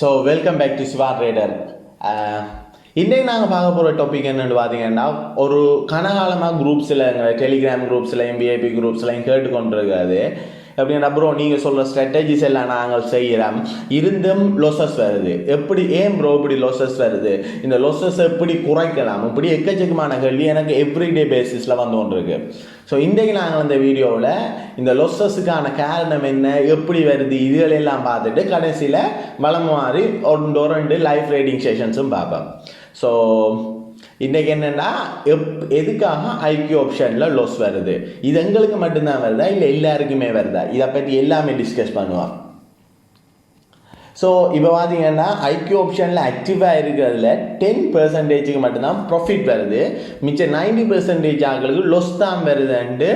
So welcome back to Siva trader. இன்றைக்கு நாங்கள் பார்க்க போகிற டாபிக் என்னென்னு பார்த்தீங்கன்னா, ஒரு கனகாலமாக குரூப்ஸில் எங்கள் டெலிகிராம் குரூப்ஸில் எம்பிஐபி குரூப்ஸ்லாம் கேட்டுக்கொண்டிருக்காது. எப்படின்னா ப்ரோ நீங்கள் சொல்கிற ஸ்ட்ராட்டஜிஸ் எல்லாம் நாங்கள் செய்கிறோம், இருந்தும் லொசஸ் வருது, எப்படி ஏன் ப்ரோ இப்படி லொசஸ் வருது, இந்த லொசஸ் எப்படி குறைக்கலாம், இப்படி எக்கச்சக்கமான கேள்வி எனக்கு எவ்ரிடே பேசிஸில் வந்து கொண்டிருக்கு. ஸோ இன்றைக்கு நாங்கள் இந்த வீடியோவில் இந்த லொசஸுக்கான காரணம் என்ன, எப்படி வருது, இதுகளெல்லாம் பார்த்துட்டு கடைசியில் வளம் மாதிரி ரெண்டு லைஃப் ரைடிங் செஷன்ஸும் பார்ப்போம். ஸோ இன்றைக்கி என்னென்னா எதுக்காக ஐக்யூ ஆப்ஷனில் லொஸ் வருது, இது எங்களுக்கு மட்டும்தான் வருதா இல்லை எல்லாருக்குமே வருதா, இதை பற்றி எல்லாமே டிஸ்கஸ் பண்ணுவோம். ஸோ இப்போ பார்த்தீங்கன்னா ஐக்யூ ஆப்ஷனில் ஆக்டிவாக இருக்கிறதுல 10% மட்டும்தான் ப்ராஃபிட் வருது, மிச்சம் 90% ஆட்களுக்கு லொஸ் தான் வருதுன்ட்டு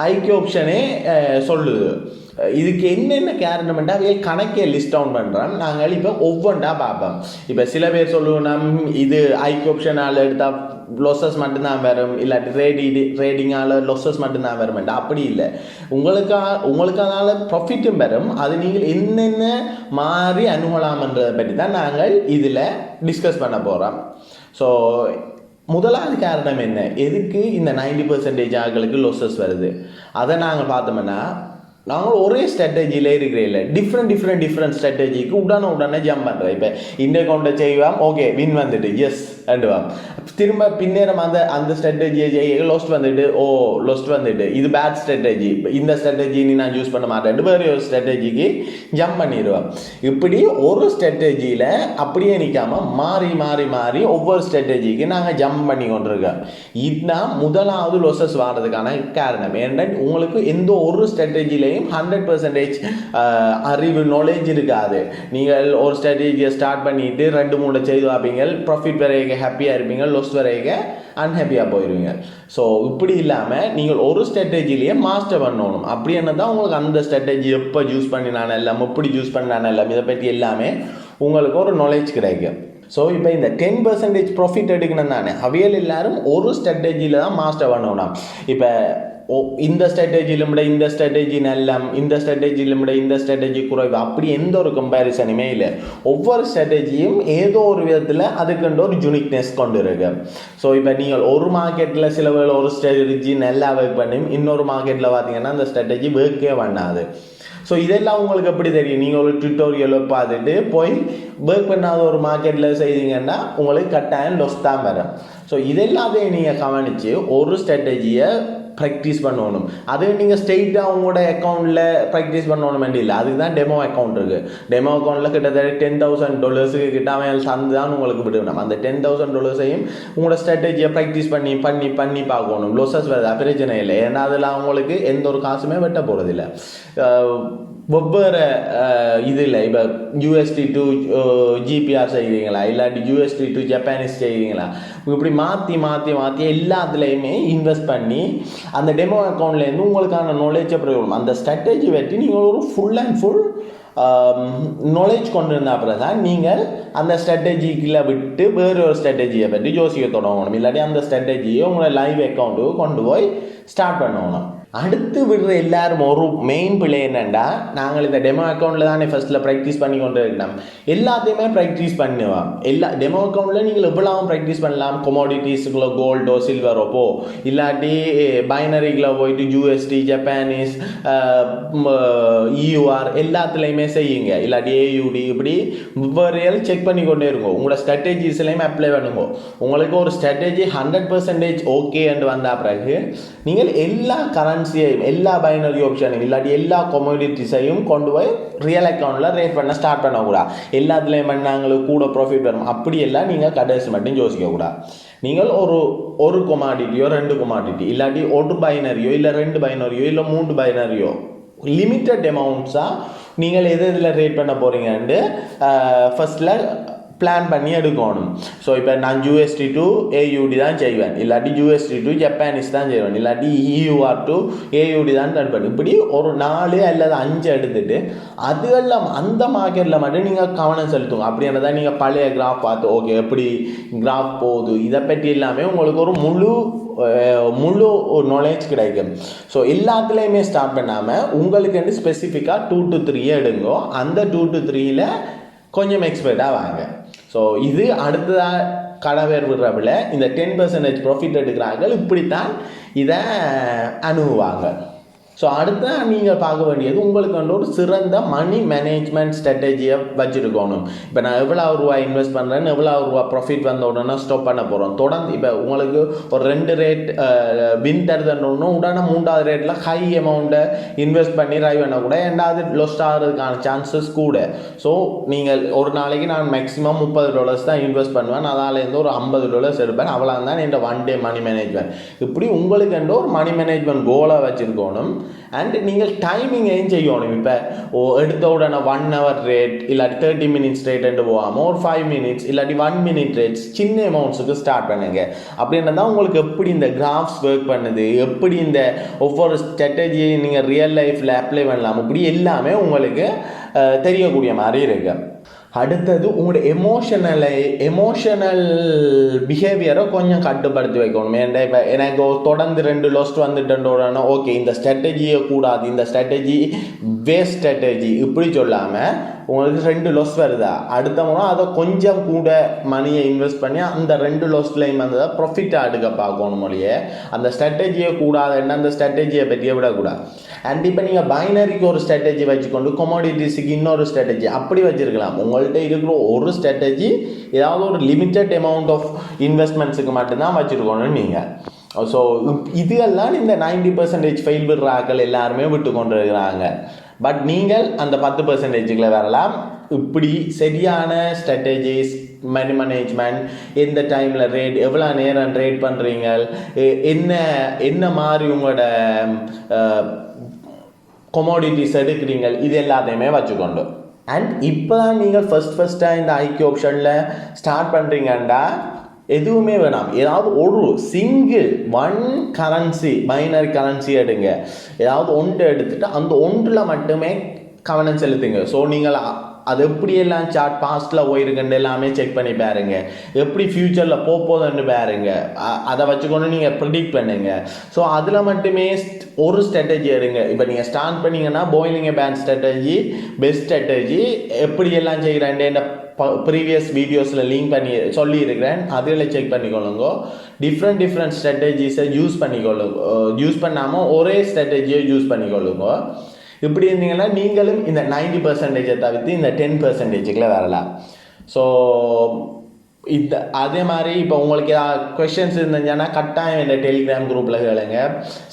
ஐக்யூ ஆப்ஷனே சொல்லுது. இதுக்கு என்னென்ன காரணம்னா அவைய கணக்கே லிஸ்ட் டவுன் பண்ணுறோம். நாங்கள் இப்போ ஒவ்வொன்றா பார்ப்போம். இப்போ சில பேர் சொல்லுவோம் இது ஐக்யூ ஆப்ஷனால் எடுத்தால் லொசஸ் மட்டும்தான் வரும், இல்லாட்டி ட்ரேடிங்கால் லொசஸ் மட்டும்தான் வருமெண்டா. அப்படி இல்லை, உங்களுக்கான ப்ராஃபிட்டும் வரும். அது நீங்கள் என்னென்ன மாறி அணுகலாம்ன்றதை பற்றி தான் நாங்கள் இதில் டிஸ்கஸ் பண்ண போகிறோம். ஸோ முதலாவது காரணம் என்ன, எதுக்கு இந்த 90% ஆட்களுக்கு லொசஸ் வருது, அதை நாங்கள் பார்த்தோம்னா, நாங்கள் ஒரே ஸ்ட்ராட்டஜியில் இருக்கிற இல்லை, டிஃப்ரெண்ட் ஸ்ட்ராட்டஜிக்கு உடனே ஜம்ப் பண்ணுறேன். இப்போ இந்த கவுண்டை செய்வோம், ஓகே வின் வந்துட்டு எஸ் அண்டுவாம், திரும்ப பின்னேறம் அந்த ஸ்ட்ராட்டஜியை செய்ய லொஸ்ட் வந்துட்டு இது பேட் ஸ்ட்ராட்டஜி, இந்த ஸ்ட்ராட்டஜி நான் யூஸ் பண்ண மாட்டேன், வேறு ஒரு ஸ்ட்ராட்டஜிக்கு ஜம்ப் பண்ணிடுவோம். இப்படி ஒரு ஸ்ட்ராட்டஜியில் அப்படியே நிற்காமல் மாறி ஒவ்வொரு ஸ்ட்ராட்டஜிக்கு நாங்கள் ஜம்ப் பண்ணி கொண்டிருக்கோம். இதுதான் முதலாவது லொசஸ் வாடுறதுக்கான காரணம். ஏன்னா உங்களுக்கு எந்த ஒரு ஸ்ட்ராட்டஜிலையும் 100% அறிவு நாலேஜ் இருக்காது. நீங்கள் ஒரு ஸ்ட்ராட்டஜியை ஸ்டார்ட் பண்ணிட்டு 2-3 செய்து பார்ப்பீங்க, ப்ராஃபிட் வரைக்க ஹாப்பியாக இருப்பீங்க, லொஸ் வரைக்க அன்ஹாப்பியாக போயிடுவீங்க. ஸோ இப்படி இல்லாமல் நீங்கள் ஒரு ஸ்ட்ராட்டஜிலேயே மாஸ்டர் பண்ணணும். அப்படி என்ன தான் உங்களுக்கு அந்த ஸ்ட்ராட்டஜி எப்போ யூஸ் பண்ணினான எல்லாம், எப்படி யூஸ் பண்ணான எல்லாம், இதை பற்றி எல்லாமே உங்களுக்கு ஒரு நாலேஜ் கிடைக்கும். ஸோ இப்போ இந்த 10% ப்ராஃபிட் எடுக்கணும் தானே, அவையல் எல்லாரும் ஒரு ஸ்ட்ராட்டஜியில் தான் மாஸ்டர் பண்ணணும். இப்போ இந்த ஸ்ட்ராட்டஜியில் விட இந்த ஸ்ட்ராட்டஜி நல்லம், இந்த ஸ்ட்ராட்டஜியில் விட இந்த ஸ்ட்ராட்டஜி குறைவு, அப்படி எந்த ஒரு கம்பேரிசனுமே இல்லை. ஒவ்வொரு ஸ்ட்ராட்டஜியும் ஏதோ ஒரு விதத்தில் அதுக்குன்ற ஒரு யூனிக்னஸ் கொண்டு இருக்கு. ஸோ இப்போ நீங்கள் ஒரு மார்க்கெட்டில் சில வேளை ஒரு ஸ்ட்ராட்டஜி நல்லா ஒர்க் பண்ணி, இன்னொரு மார்க்கெட்டில் பார்த்தீங்கன்னா அந்த ஸ்ட்ராட்டஜி ஒர்க்கே பண்ணாது. ஸோ இதெல்லாம் உங்களுக்கு எப்படி தெரியும், நீங்கள் ஒரு ட்யூட்டோரியலை பார்த்துட்டு போய் ஒர்க் பண்ணாத ஒரு மார்க்கெட்டில் செய்தீங்கன்னா உங்களுக்கு கட்டாயம் லொஸ் தான் வரும். ஸோ இதெல்லாத்தையும் நீங்கள் கவனித்து ஒரு ஸ்ட்ராட்டஜியை ப்ராக்டிஸ் பண்ணணும். அது நீங்கள் ஸ்ட்ரெயிட்டாக உங்களோட அக்கௌண்ட்டில் ப்ராக்டிஸ் பண்ணணும் வேண்டிய இல்லை, அதுக்கு தான் டெமோ அக்கௌண்ட் இருக்குது. டெமோ அக்கௌண்ட்டில் கிட்டத்தட்ட $10,000 கிட்ட அவன் தந்து தான் உங்களுக்கு விடணும். அந்த $10,000 உங்களோட ஸ்ட்ராட்டஜியை ப்ராக்டிஸ் பண்ணி பார்க்கணும். லொசஸ் வருதா பிரச்சனை இல்லை, ஏன்னா அதில் அவங்களுக்கு எந்த ஒரு காசுமே வெட்ட போகிறதில்ல. வெவ்வேறு இதில் இப்போ USD to GPR செய்வீங்களா, இல்லாட்டி USD to ஜப்பானீஸ் செய்வீங்களா, இப்படி மாற்றி எல்லாத்துலேயுமே இன்வெஸ்ட் பண்ணி அந்த டெமோ அக்கௌண்ட்லேருந்து உங்களுக்கான நாலேஜை பிரயோகம், அந்த ஸ்ட்ராட்டஜி வெட்டி நீங்கள் ஒரு ஃபுல் அண்ட் ஃபுல் நாலேஜ் கொண்டு இருந்த அப்புறம் தான் நீங்கள் அந்த ஸ்ட்ராட்டஜிக்கில் விட்டு வேறு ஒரு ஸ்ட்ராட்டஜியை பற்றி யோசிக்க தொடங்கணும். இல்லாட்டி அந்த ஸ்ட்ராட்டஜியை உங்களை லைவ் அக்கௌண்ட்டுக்கு கொண்டு போய் ஸ்டார்ட் பண்ணணும். அடுத்து விடுற எல்லாரும் ஒரு மெயின் பிள்ளை என்னென்னா, நாங்கள் இந்த டெமோ அக்கௌண்ட்டில் தானே ஃபஸ்ட்டில் ப்ராக்டிஸ் பண்ணி கொண்டு இருக்கணும், எல்லாத்தையுமே ப்ராக்டிஸ் பண்ணுவோம். டெமோ அக்கௌண்ட்டில் நீங்கள் எவ்வளவும் ப்ராக்டிஸ் பண்ணலாம், கொமோடிட்டிஸுக்குள்ள கோல்டோ சில்வரோ இல்லாட்டி பைனரிக்குள்ள போயிட்டு USD ஜப்பானீஸ் EUR எல்லாத்துலேயுமே செய்யுங்க, இல்லாட்டி AUD, இப்படி வெவ்வேறு செக் பண்ணி கொண்டே இருக்கும். உங்களோட ஸ்ட்ராட்டஜிஸ்லையும் அப்ளை பண்ணுங்க. உங்களுக்கு ஒரு ஸ்ட்ராட்டஜி 100% ஓகே என்று வந்த பிறகு நீங்கள் எல்லா எல்லா பைனரி ஆப்ஷனையும் இல்லாட்டி எல்லா கொமோடிட்டிஸையும் கொண்டு போய் ரியல் அக்கௌண்ட்டில் ரேட் பண்ண ஸ்டார்ட் பண்ணக்கூடாது. எல்லாத்துலேயும் பண்ணாங்களுக்கு கூட ப்ராஃபிட் வரும், அப்படியெல்லாம் நீங்கள் கடைசி மட்டும் யோசிக்கக்கூடாது. நீங்கள் ஒரு கொமாடிட்டியோ 2 கொமாடிட்டி இல்லாட்டி ஒரு பைனரியோ இல்லை 2 பைனரியோ இல்லை 3 பைனரியோ லிமிட்டட் அமௌண்ட்ஸாக நீங்கள் எதில் ரேட் பண்ண போகிறீங்கன்ட்டு ஃபஸ்ட்டில் பிளான் பண்ணி எடுக்கணும். ஸோ இப்போ நான் USD to AUD தான் செய்வேன், இல்லாட்டி USD to ஜப்பானீஸ் தான் செய்வேன், இல்லாட்டி EUR to AUD தான் ரன் பண்ணி, இப்படி ஒரு 4 அல்லது 5 எடுத்துகிட்டு அதுவெல்லாம் அந்த மார்க்கெட்டில் மட்டும் நீங்கள் கவனம் செலுத்துங்க. அப்படின்றதான் நீங்கள் பழைய கிராஃப் பார்த்து ஓகே எப்படி கிராஃப் போகுது, இதை பற்றி எல்லாமே உங்களுக்கு ஒரு முழு நாலேஜ் கிடைக்கும். ஸோ எல்லாத்துலேயுமே ஸ்டார்ட் பண்ணாமல் உங்களுக்கு ஸ்பெசிஃபிக்காக 2 to 3 எடுங்கோ. அந்த 2 to 3 கொஞ்சம் எக்ஸ்பர்ட்டாக வாங்க. ஸோ இது அடுத்ததாக கடை பேர் விடுறப்பில் இந்த 10% ப்ராஃபிட் எடுக்கிறார்கள், இப்படித்தான் இதை அணுகுவாங்க. ஸோ அடுத்த நீங்கள் பார்க்க வேண்டியது உங்களுக்கு வந்து ஒரு சிறந்த மணி மேனேஜ்மெண்ட் ஸ்ட்ராட்டஜியை வச்சுருக்கணும். இப்போ நான் எவ்வளோ ரூபா இன்வெஸ்ட் பண்ணுறேன்னு எவ்வளோ ரூபா ப்ராஃபிட் வந்த உடனே ஸ்டாப் பண்ண போகிறோம். தொடர்ந்து இப்போ உங்களுக்கு ஒரு 2 ரேட் வின் தருதுன்னு உடனே 3வது ரேட்டில் ஹை அமௌண்ட்டை இன்வெஸ்ட் பண்ணி ட்ரை பண்ணக்கூட 2வது லொஸ்ட் ஆகிறதுக்கான சான்சஸ் கூட. ஸோ நீங்கள் ஒரு நாளைக்கு நான் மேக்ஸிமம் $30 தான் இன்வெஸ்ட் பண்ணுவேன், அதாலேருந்து ஒரு $50 எடுப்பேன், அவ்வளோ தான் என் 1 டே மணி மேனேஜ்மெண்ட். இப்படி உங்களுக்கு என்ற ஒரு மணி மேனேஜ்மெண்ட் கோலாக வச்சுருக்கணும். அண்ட் நீங்கள் டைமிங்கையும் செய்யணும். இப்போ எடுத்த உடனே 1 hour ரேட் இல்லாட்டி 30 minutes ரேட் என்று போகாமல் ஒரு 5 minutes இல்லாட்டி 1 minute ரேட்ஸ் சின்ன அமௌண்ட்ஸுக்கு ஸ்டார்ட் பண்ணுங்க. அப்படின்னா உங்களுக்கு எப்படி இந்த கிராஃப்ஸ் ஒர்க் பண்ணுது, எப்படி இந்த ஒவ்வொரு ஸ்ட்ராட்டஜியை நீங்கள் ரியல் லைஃப்பில் அப்ளை பண்ணலாம், இப்படி எல்லாமே உங்களுக்கு தெரியக்கூடிய மாதிரி இருக்கு. அடுத்தது உங்களோட எமோஷனல் பிஹேவியரை கொஞ்சம் கட்டுப்படுத்தி வைக்கணும். ஏன்டா இப்போ எனக்கு தொடர்ந்து 2 லொஸ்ட் வந்துட்டோன்னா ஓகே இந்த ஸ்ட்ராட்டஜியை கூடாது, இந்த ஸ்ட்ராட்டஜி வேஸ்ட் ஸ்ட்ராட்டஜி இப்படி சொல்லாமல் உங்களுக்கு 2 லொஸ் வருதா அடுத்த முறை அதை கொஞ்சம் கூட மணியை இன்வெஸ்ட் பண்ணி அந்த 2 லொஸ்ட்லையும் வந்து ப்ராஃபிட்டாக எடுக்க பார்க்கணும். மொழியே அந்த ஸ்ட்ராட்டஜியை கூடாதுன்னா அந்த ஸ்ட்ராட்டஜியை பற்றியே விடக்கூடாது. அண்ட் இப்போ நீங்கள் பைனரிக்கு ஒரு ஸ்ட்ராட்டஜி வச்சுக்கொண்டு கொமோடிட்டிஸுக்கு இன்னொரு ஸ்ட்ராட்டஜி அப்படி வச்சுருக்கலாம். உங்கள்கிட்ட இருக்கிற ஒரு ஸ்ட்ராட்டஜி ஏதாவது ஒரு லிமிட்டட் அமௌண்ட் ஆஃப் இன்வெஸ்ட்மெண்ட்ஸுக்கு மட்டும்தான் வச்சுருக்கணும் நீங்கள். ஸோ இதெல்லாம் இந்த 90% ஃபெயில் விடுற ஆக்கள் எல்லாருமே விட்டு கொண்டு இருக்கிறாங்க. பட் நீங்கள் அந்த 10%க்குள்ள வரலாம். இப்படி சரியான ஸ்ட்ராட்டஜிஸ், மணி மேனேஜ்மெண்ட், எந்த டைமில் ரேட், எவ்வளோ நேரம் ரேட் பண்ணுறீங்க, என்ன மாதிரி உங்களோட கொமோடிட்டிஸ் எடுக்கிறீங்க, இது எல்லாத்தையுமே வச்சுக்கொண்டு. அண்ட் இப்போ தான் நீங்கள் ஃபஸ்ட்டாக இந்த IQoptionல ஸ்டார்ட் பண்ணுறீங்கண்டா எதுவுமே வேணாம், ஏதாவது ஒரு சிங்கிள் 1 கரன்சி பைனரி கரன்சி எடுங்க. ஏதாவது ஒன்று எடுத்துகிட்டு அந்த ஒன்றில் மட்டுமே கவனம் செலுத்துங்க. ஸோ நீங்கள் அது எப்படியெல்லாம் சார்ட் பாஸ்ட்டில் போயிருக்குன்னு எல்லாமே செக் பண்ணி பாருங்க, எப்படி ஃப்யூச்சரில் போகுதுன்னு பாருங்க, அதை வச்சுக்கொண்டு நீங்கள் ப்ரிடிக்ட் பண்ணுங்க. ஸோ அதில் மட்டுமே ஒரு ஸ்ட்ராட்டஜி எடுங்க. இப்போ நீங்கள் ஸ்டார்ட் பண்ணிங்கன்னா Bollinger band strategy best strategy எப்படியெல்லாம் செய்கிறேன் இந்த ப்ரீவியஸ் வீடியோஸில் லிங்க் பண்ணி சொல்லியிருக்கிறேன், அதில் செக் பண்ணிக்கொள்ளுங்க. டிஃப்ரெண்ட் ஸ்ட்ராட்டஜிஸை யூஸ் பண்ணாமல் ஒரே ஸ்ட்ராட்டஜியை யூஸ் பண்ணிக்கொள்ளுங்க. இப்படி இருந்தீங்கன்னா நீங்களும் இந்த 90% தவிர்த்து இந்த 10%க்குள்ள வரலாம். ஸோ அதே மாதிரி இப்போ உங்களுக்கு கொஷின்ஸ் இருந்துச்சுன்னா கட்டாயம் இந்த டெலிகிராம் குரூப்பில் கேளுங்க.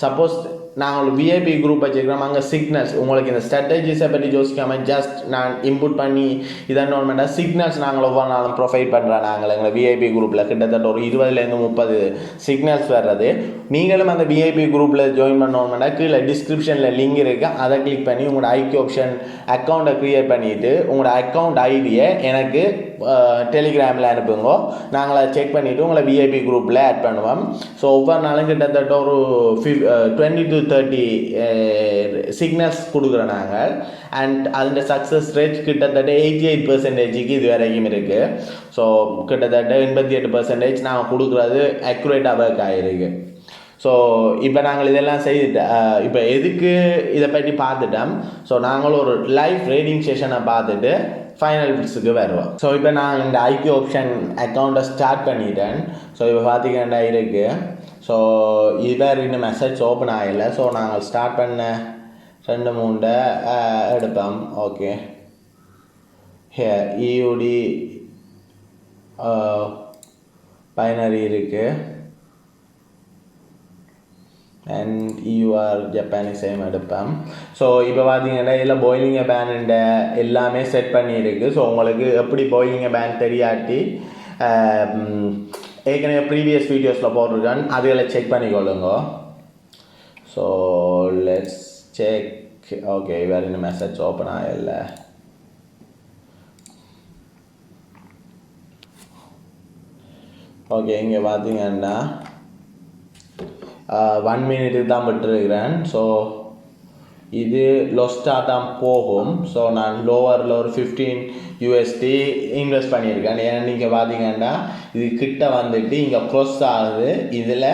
சப்போஸ் நாங்கள் VIP குரூப் வச்சுருக்கிறோம், அங்கே சிக்னல்ஸ் உங்களுக்கு இந்த ஸ்ட்ராட்டஜிஸை பற்றி யோசிக்காமல் ஜஸ்ட் நான் இன்புட் பண்ணி இதென்ன சிக்னல்ஸ் நாங்கள் ஒவ்வொரு நாளும் ப்ரொவைட் பண்ணுறோம். நாங்கள் எங்களை VIP குரூப்பில் கிட்டத்தட்ட ஒரு 20லேருந்து 30 சிக்னல்ஸ் வர்றது. நீங்களும் அந்த VIP குரூப்பில் ஜாயின் பண்ணோம்னா கீழே டிஸ்கிரிப்ஷனில் லிங்க் இருக்குது, அதை கிளிக் பண்ணி உங்களோட IQoption அக்கௌண்ட்டை க்ரியேட் பண்ணிவிட்டு உங்களோட அக்கௌண்ட் ஐடியை எனக்கு டெலிகிராமில் அனுப்புங்க. நாங்கள் அதை செக் பண்ணிவிட்டு உங்களை VIP குரூப்பில் ஆட் பண்ணுவோம். ஸோ ஒவ்வொரு நாளும் கிட்டத்தட்ட ஒரு 20 to 30 சிக்னல்ஸ் கொடுக்குறோம் நாங்கள். அண்ட் அதோட சக்ஸஸ் ரேட் கிட்டத்தட்ட 88%க்கு இது வரைக்கும் இருக்குது. ஸோ கிட்டத்தட்ட 88% நாங்கள் கொடுக்குறது அக்யூரேட்டாக ஒர்க் ஆகிருக்கு. ஸோ இப்போ நாங்கள் இதெல்லாம் செய்துட்டு இப்போ எதுக்கு இதை பற்றி பார்த்துட்டோம். ஸோ நாங்களும் ஒரு லைவ் ட்ரேடிங் செஷனை பார்த்துட்டு ஃபைனல் பிட்ஸுக்கு வருவோம். ஸோ இப்போ நான் இந்த IQoption அக்கௌண்ட்டை ஸ்டார்ட் பண்ணிட்டேன். ஸோ இப்போ பார்த்தீங்கன்னா இருக்குது. ஸோ இவர் இன்னும் மெசேஜ் ஓப்பன் ஆகலை. ஸோ நாங்கள் ஸ்டார்ட் பண்ண 2-3 எடுப்போம். ஓகே, EUD பைனரி இருக்குது அண்ட் EUR ஜப்பானிக் சேம் எடுப்பேன். ஸோ இப்போ பார்த்தீங்கன்னா இதில் பாயிலிங் பேண்ட் எல்லாமே செட் பண்ணியிருக்கு. ஸோ உங்களுக்கு எப்படி பாயிலிங் பேண்ட் தெரியாட்டி ஏற்கனவே ப்ரீவியஸ் வீடியோஸில் போட்டிருக்கேன், அதில் செக் பண்ணிக்கொள்ளுங்க. So let's check. ஓகே, வேறு இன்னும் மெசேஜ் ஓப்பன் ஆகல. ஓகே, இங்கே பார்த்தீங்கன்னா 1 minute தான் விட்டுருக்கிறேன். ஸோ இது லொஸ்டாக தான் போகும். ஸோ நான் லோவரில் ஒரு 15 USD இன்வெஸ்ட் பண்ணியிருக்கேன். ஏன்னா நீங்கள் பார்த்தீங்கன்னா இது கிட்ட வந்துட்டு இங்கே க்ளோஸ் ஆகுது, இதில்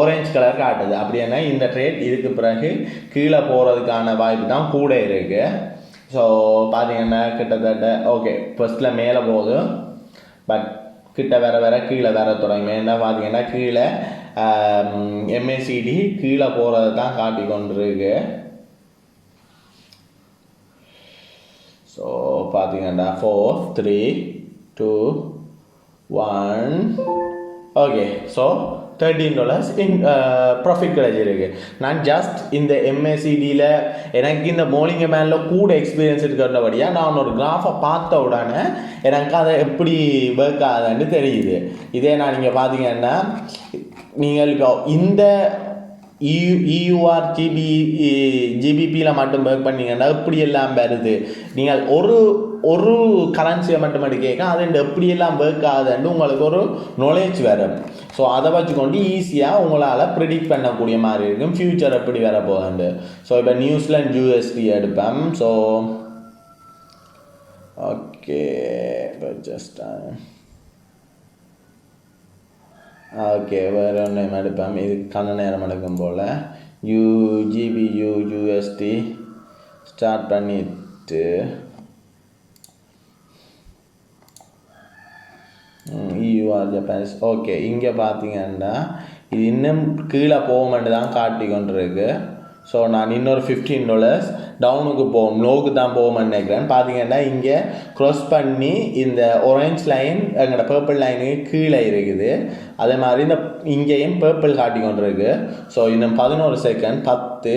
ஆரஞ்சு கலர் காட்டுது. அப்படின்னா இந்த ட்ரேட் இதுக்கு பிறகு கீழே போகிறதுக்கான வாய்ப்பு தான் கூட இருக்குது. ஸோ பார்த்தீங்கன்னா கிட்டத்தட்ட ஓகே ஃபஸ்ட்டில் மேலே போகுது, பட் கிட்ட வேற கீழே வேற தொடங்கி என்ன பார்த்தீங்கன்னா கீழே எம்ஏசிடி கீழே போகிறத தான் காட்டி கொண்டிருக்கு. ஸோ பார்த்தீங்கன்னா 4 3 2 1 ஓகே. ஸோ $13 ப்ராஃபிட் கிடைச்சிருக்கு. நான் ஜஸ்ட் இந்த எம்ஏசிடியில் எனக்கு இந்த மோலிங்க மேனில் கூட எக்ஸ்பீரியன்ஸ் இருக்கிறபடியாக நான் ஒரு கிராஃபை பார்த்த உடனே எனக்கு அதை எப்படி ஒர்க் ஆகுதுன்னு தெரியுது. இதே நான் நீங்கள் பார்த்தீங்கன்னா நீங்கள் இப்போ இந்த ஜிபிபியில் மட்டும் ஒர்க் பண்ணிங்கன்னா எப்படி எல்லாம் வருது, நீங்கள் ஒரு கரன்சியை மட்டும் கேட்க அது எப்படியெல்லாம் ஒர்க் ஆகுதுன்னு உங்களுக்கு ஒரு நாலேஜ் வரும். ஸோ அதை வச்சுக்கொண்டு ஈஸியாக உங்களால் ப்ரிடிக்ட் பண்ணக்கூடிய மாதிரி இருக்கும் ஃப்யூச்சர் எப்படி வர போகுதுண்டு. ஸோ இப்போ நியூசிலாண்ட் யூஎஸ்டி எடுப்பேன். ஸோ ஓகே இப்போ ஜஸ்ட் ஓகே வேறு ஒன்று எடுப்பேன். இது கண்ண நேரம் எடுக்கும் போல் யூஎஸ்டி ஸ்டார்ட் பண்ணிட்டு ஜப்பானீஸ் ஓகே. இங்கே பார்த்தீங்கன்னா இது இன்னும் கீழே போகுமென்று தான் காட்டி கொண்டிருக்கு. ஸோ நான் இன்னொரு $15 டவுனுக்கு போகும் லோவுக்கு தான் போகுமென்னு நினைக்கிறேன். பார்த்தீங்கன்னா இங்கே க்ராஸ் பண்ணி இந்த ஆரஞ்ச் லைன் எங்களோட பர்பிள் லைனுக்கு கீழே இருக்குது. அதே மாதிரி இந்த இங்கேயும் பர்பிள் காட்டி கொண்டிருக்கு. ஸோ இன்னும் 11 second 10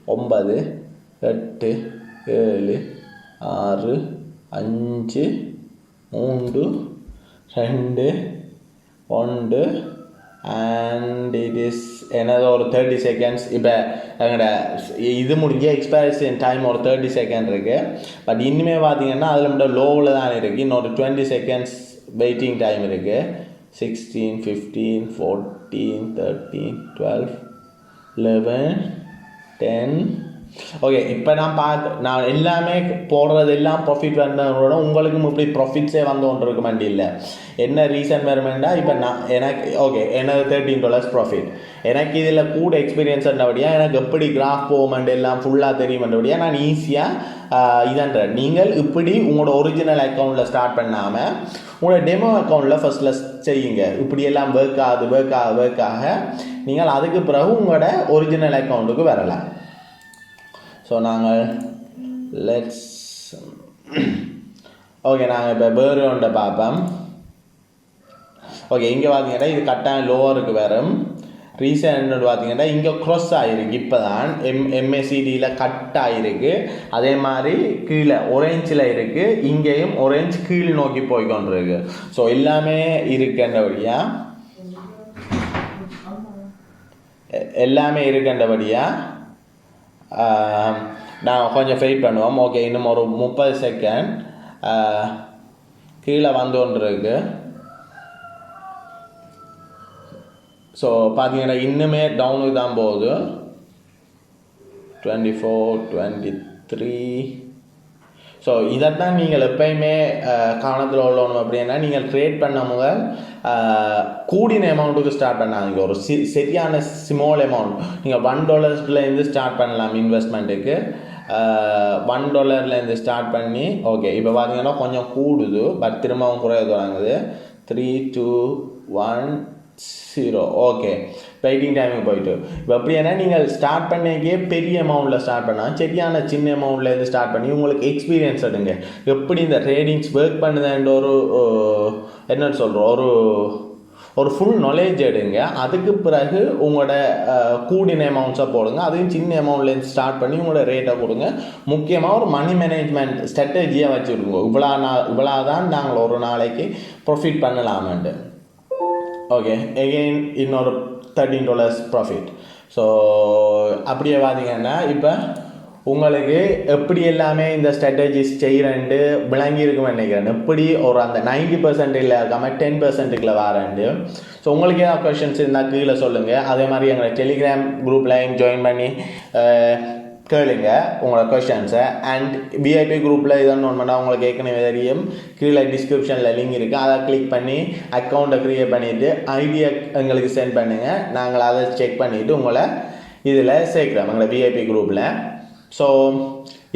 9 8 7 6 5 3 2 1 and it is another ஒரு 30 seconds. இப்போ எங்களோட இது முடிஞ்ச எக்ஸ்பைரேஷன் டைம் ஒரு 30 செகண்ட் இருக்குது. பட் இன்னுமே பார்த்தீங்கன்னா அதில் மட்டும் லோவில் தான் இருக்குது. இன்னொரு 20 செகண்ட்ஸ் வெயிட்டிங் டைம் இருக்குது. 16 15 14 13 12 11 10 ஓகே. இப்போ நான் எல்லாமே போடுறது எல்லாம் ப்ராஃபிட் வந்தவங்களோட உங்களுக்கும் இப்படி ப்ராஃபிட்ஸே வந்து கொண்டு இருக்க மாட்டே இல்லை. என்ன ரீசன் வருமெண்டா இப்போ எனக்கு ஓகே எனக்கு $13 ப்ராஃபிட். எனக்கு இதில் கூட எக்ஸ்பீரியன்ஸ் இருந்தபடியாக எனக்கு எப்படி கிராஃப் போகுமெண்ட் எல்லாம் ஃபுல்லாக தெரியுமென்றபடியாக நான் ஈஸியாக இதன்றேன். நீங்கள் இப்படி உங்களோட ஒரிஜினல் அக்கௌண்ட்டில் ஸ்டார்ட் பண்ணாமல் உங்களோட டெமோ அக்கௌண்ட்டில் ஃபஸ்ட்டில் செய்யுங்க. இப்படியெல்லாம் ஒர்க் ஆக நீங்கள் அதுக்கு பிறகு உங்களோட ஒரிஜினல் அக்கௌண்ட்டுக்கு வரலாம். ஸோ நாங்கள் ஓகே நாங்கள் இப்போ வேறு ஒன்றை பார்ப்போம். ஓகே இங்கே பார்த்தீங்கன்னா இது கட்டாயம் லோவருக்கு வரும். ரீசன் என்னென்னு பார்த்தீங்கன்னா இங்கே க்ராஸ் ஆகிருக்கு. இப்போ தான் எம்ஏசிடியில் கட் ஆகிருக்கு. அதே மாதிரி கீழே ஒரேஞ்சில் இருக்குது. இங்கேயும் ஒரேஞ்ச் கீழ் நோக்கி போய்கொண்டிருக்கு. ஸோ எல்லாமே இருக்கின்றபடியாக நான் கொஞ்சம் வெயிட் பண்ணுவோம். ஓகே இன்னும் ஒரு 30 செகண்ட் கீழே வந்து கொண்டு இருக்கு. ஸோ பார்த்தீங்கன்னா இன்னுமே டவுனுக்கு தான் போகுது. 24 23 ஸோ இதைத்தான் நீங்கள் எப்பயுமே கவனத்தில் உள்ளணும். அப்படின்னா நீங்கள் ட்ரேட் பண்ண முதல் கூடின அமௌண்ட்டுக்கு ஸ்டார்ட் பண்ணாங்க. ஒரு சரியான ஸ்மால் அமௌண்ட் நீங்கள் $1 ஸ்டார்ட் பண்ணலாம் இன்வெஸ்ட்மெண்ட்டுக்கு. $1 ஸ்டார்ட் பண்ணி ஓகே இப்போ பார்த்தீங்கன்னா கொஞ்சம் கூடுது, பட் திரும்பவும் குறைய தொடங்குது. 3 2 1 0 ஓகே வெயிட்டிங் டைமுக்கு போயிட்டு. இப்போ எப்படின்னா நீங்கள் ஸ்டார்ட் பண்ணிக்கே பெரிய அமௌண்ட்டில் ஸ்டார்ட் பண்ணால் சரியான சின்ன அமௌண்ட்லேருந்து ஸ்டார்ட் பண்ணி உங்களுக்கு எக்ஸ்பீரியன்ஸ் எடுங்க. எப்படி இந்த ட்ரேடிங்ஸ் ஒர்க் பண்ணுதுன்ற என்ன சொல்கிறோம் ஒரு ஃபுல் நாலேஜ் எடுங்க. அதுக்கு பிறகு உங்களோட கூடின அமௌண்ட்ஸை போடுங்க. அதையும் சின்ன அமௌண்ட்லேருந்து ஸ்டார்ட் பண்ணி உங்களோட ரேட்டை கொடுங்க. முக்கியமாக ஒரு மணி மேனேஜ்மெண்ட் ஸ்ட்ராட்டஜியாக வச்சுருக்கோங்க. இவ்வளோ தான் நாங்கள் ஒரு நாளைக்கு ப்ராஃபிட் பண்ணலாமான்ட்டு. ஓகே எகெயின் இன்னொரு $13 ப்ராஃபிட். ஸோ அப்படியே பார்த்தீங்கன்னா இப்போ உங்களுக்கு எப்படி எல்லாமே இந்த ஸ்ட்ராட்டஜிஸ் செய்கிறேன்ட்டு விளங்கி இருக்குமென்னு நினைக்கிறேன். எப்படி ஒரு அந்த 90% இல்லை இருக்காமல் 10%க்குள்ள வரேன்ட்டு. ஸோ உங்களுக்கு ஏதாவது கொஷின்ஸ் இருந்தால் கீழே சொல்லுங்கள். அதே மாதிரி எங்களை டெலிகிராம் குரூப்லையும் ஜாயின் பண்ணி கேளுங்க உங்களோட கொஷின்ஸை. அண்ட் விஐபி குரூப்பில் இதெல்லாம் ஒன்று பண்ணால் உங்களுக்கு ஏற்கனவே தெரியும். கீழே டிஸ்கிரிப்ஷனில் லிங்க் இருக்குது. அதை கிளிக் பண்ணி அக்கௌண்ட்டை க்ரியேட் பண்ணிவிட்டு ஐடியா எங்களுக்கு சென்ட் பண்ணுங்கள். நாங்கள் அதை செக் பண்ணிவிட்டு உங்களை இதில் சேர்க்குறோம் எங்களை விஐபி குரூப்பில். ஸோ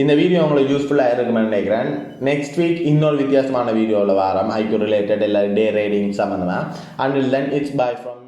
இந்த வீடியோ உங்களுக்கு யூஸ்ஃபுல்லாக இருக்குமென்னு நினைக்கிறேன். நெக்ஸ்ட் வீக் இன்னொரு வித்தியாசமான வீடியோவில் வரோம் ஐக்யூ ரிலேட்டட் இல்லை டே ரேடிங் சம்மந்தமாக. Until then it's by from